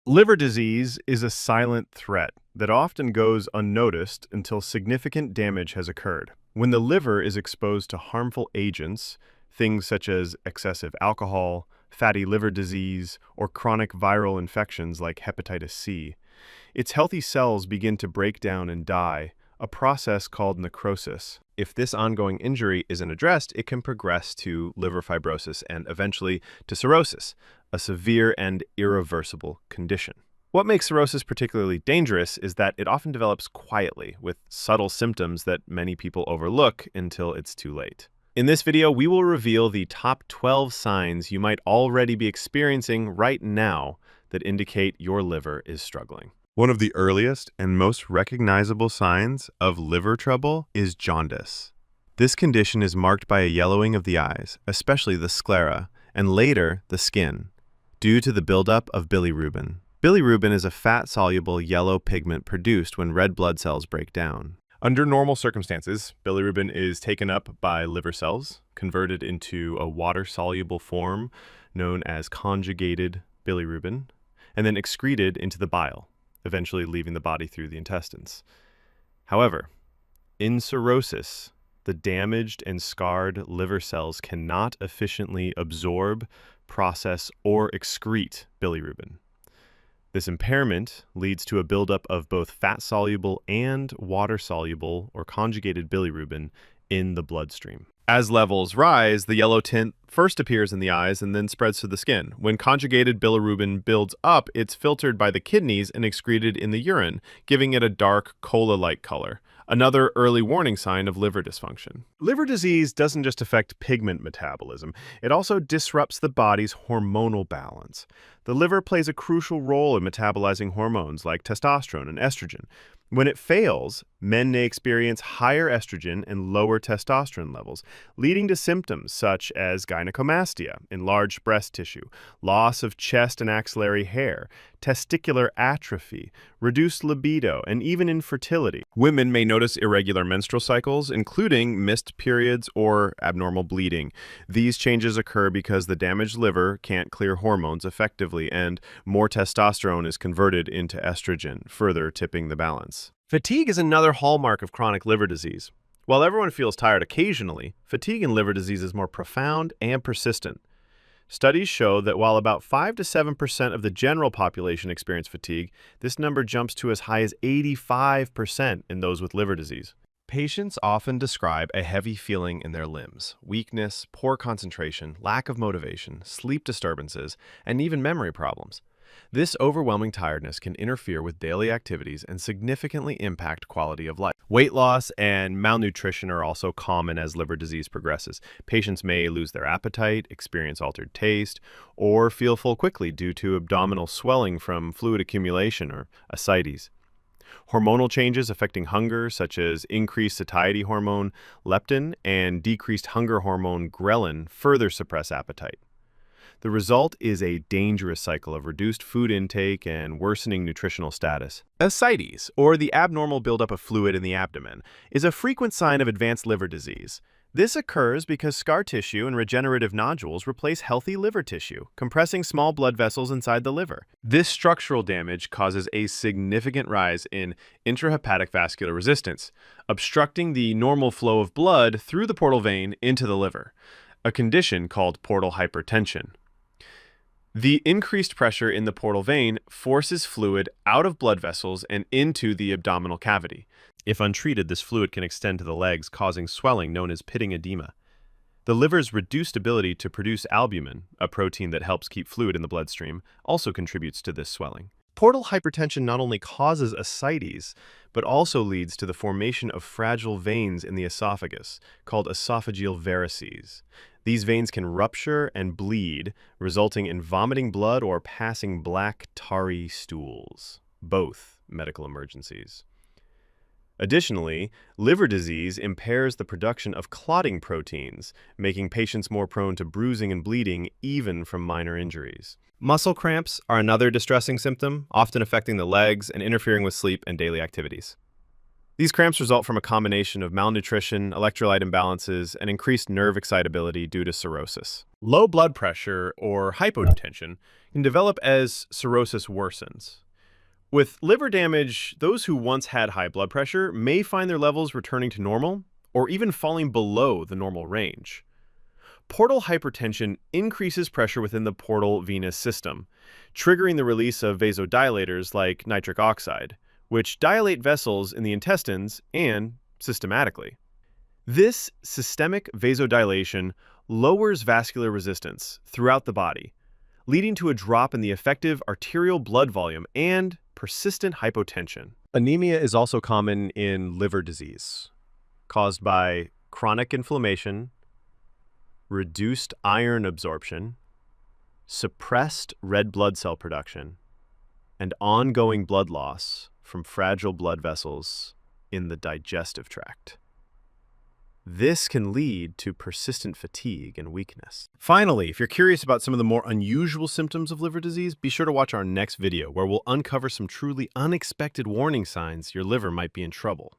Liver disease is a silent threat that often goes unnoticed until significant damage has occurred. When the liver is exposed to harmful agents, things such as excessive alcohol, fatty liver disease, or chronic viral infections like hepatitis C, its healthy cells begin to break down and die, a process called necrosis. If this ongoing injury isn't addressed, it can progress to liver fibrosis and eventually to cirrhosis, a severe and irreversible condition. What makes cirrhosis particularly dangerous is that it often develops quietly, with subtle symptoms that many people overlook until it's too late. In this video, we will reveal the top 12 signs you might already be experiencing right now that indicate your liver is struggling. One of the earliest and most recognizable signs of liver trouble is jaundice. This condition is marked by a yellowing of the eyes, especially the sclera, and later the skin, due to the buildup of bilirubin. Bilirubin is a fat-soluble yellow pigment produced when red blood cells break down. Under normal circumstances, bilirubin is taken up by liver cells, converted into a water-soluble form known as conjugated bilirubin, and then excreted into the bile, eventually leaving the body through the intestines. However, in cirrhosis, the damaged and scarred liver cells cannot efficiently absorb, process, or excrete bilirubin. This impairment leads to a buildup of both fat-soluble and water-soluble or conjugated bilirubin in the bloodstream. As levels rise, the yellow tint first appears in the eyes and then spreads to the skin. When conjugated bilirubin builds up, it's filtered by the kidneys and excreted in the urine, giving it a dark cola-like color, another early warning sign of liver dysfunction. Liver disease doesn't just affect pigment metabolism, it also disrupts the body's hormonal balance. The liver plays a crucial role in metabolizing hormones like testosterone and estrogen. When it fails, men may experience higher estrogen and lower testosterone levels, leading to symptoms such as gynecomastia, enlarged breast tissue, loss of chest and axillary hair, testicular atrophy, reduced libido, and even infertility. Women may notice irregular menstrual cycles, including missed periods or abnormal bleeding. These changes occur because the damaged liver can't clear hormones effectively, and more testosterone is converted into estrogen, further tipping the balance. Fatigue is another hallmark of chronic liver disease. While everyone feels tired occasionally, fatigue in liver disease is more profound and persistent. Studies show that while about 5 to 7% of the general population experience fatigue, this number jumps to as high as 85% in those with liver disease. Patients often describe a heavy feeling in their limbs, weakness, poor concentration, lack of motivation, sleep disturbances, and even memory problems. This overwhelming tiredness can interfere with daily activities and significantly impact quality of life. Weight loss and malnutrition are also common as liver disease progresses. Patients may lose their appetite, experience altered taste, or feel full quickly due to abdominal swelling from fluid accumulation or ascites. Hormonal changes affecting hunger, such as increased satiety hormone leptin and decreased hunger hormone ghrelin, further suppress appetite. The result is a dangerous cycle of reduced food intake and worsening nutritional status. Ascites, or the abnormal buildup of fluid in the abdomen, is a frequent sign of advanced liver disease. This occurs because scar tissue and regenerative nodules replace healthy liver tissue, compressing small blood vessels inside the liver. This structural damage causes a significant rise in intrahepatic vascular resistance, obstructing the normal flow of blood through the portal vein into the liver, a condition called portal hypertension. The increased pressure in the portal vein forces fluid out of blood vessels and into the abdominal cavity. If untreated, this fluid can extend to the legs, causing swelling known as pitting edema. The liver's reduced ability to produce albumin, a protein that helps keep fluid in the bloodstream, also contributes to this swelling. Portal hypertension not only causes ascites, but also leads to the formation of fragile veins in the esophagus, called esophageal varices. These veins can rupture and bleed, resulting in vomiting blood or passing black, tarry stools, both medical emergencies. Additionally, liver disease impairs the production of clotting proteins, making patients more prone to bruising and bleeding even from minor injuries. Muscle cramps are another distressing symptom, often affecting the legs and interfering with sleep and daily activities. These cramps result from a combination of malnutrition, electrolyte imbalances, and increased nerve excitability due to cirrhosis. Low blood pressure or hypotension can develop as cirrhosis worsens. With liver damage, those who once had high blood pressure may find their levels returning to normal or even falling below the normal range. Portal hypertension increases pressure within the portal venous system, triggering the release of vasodilators like nitric oxide, which dilate vessels in the intestines and systematically. This systemic vasodilation lowers vascular resistance throughout the body, leading to a drop in the effective arterial blood volume and persistent hypotension. Anemia is also common in liver disease, caused by chronic inflammation, reduced iron absorption, suppressed red blood cell production, and ongoing blood loss from fragile blood vessels in the digestive tract. This can lead to persistent fatigue and weakness. Finally, if you're curious about some of the more unusual symptoms of liver disease, be sure to watch our next video where we'll uncover some truly unexpected warning signs your liver might be in trouble.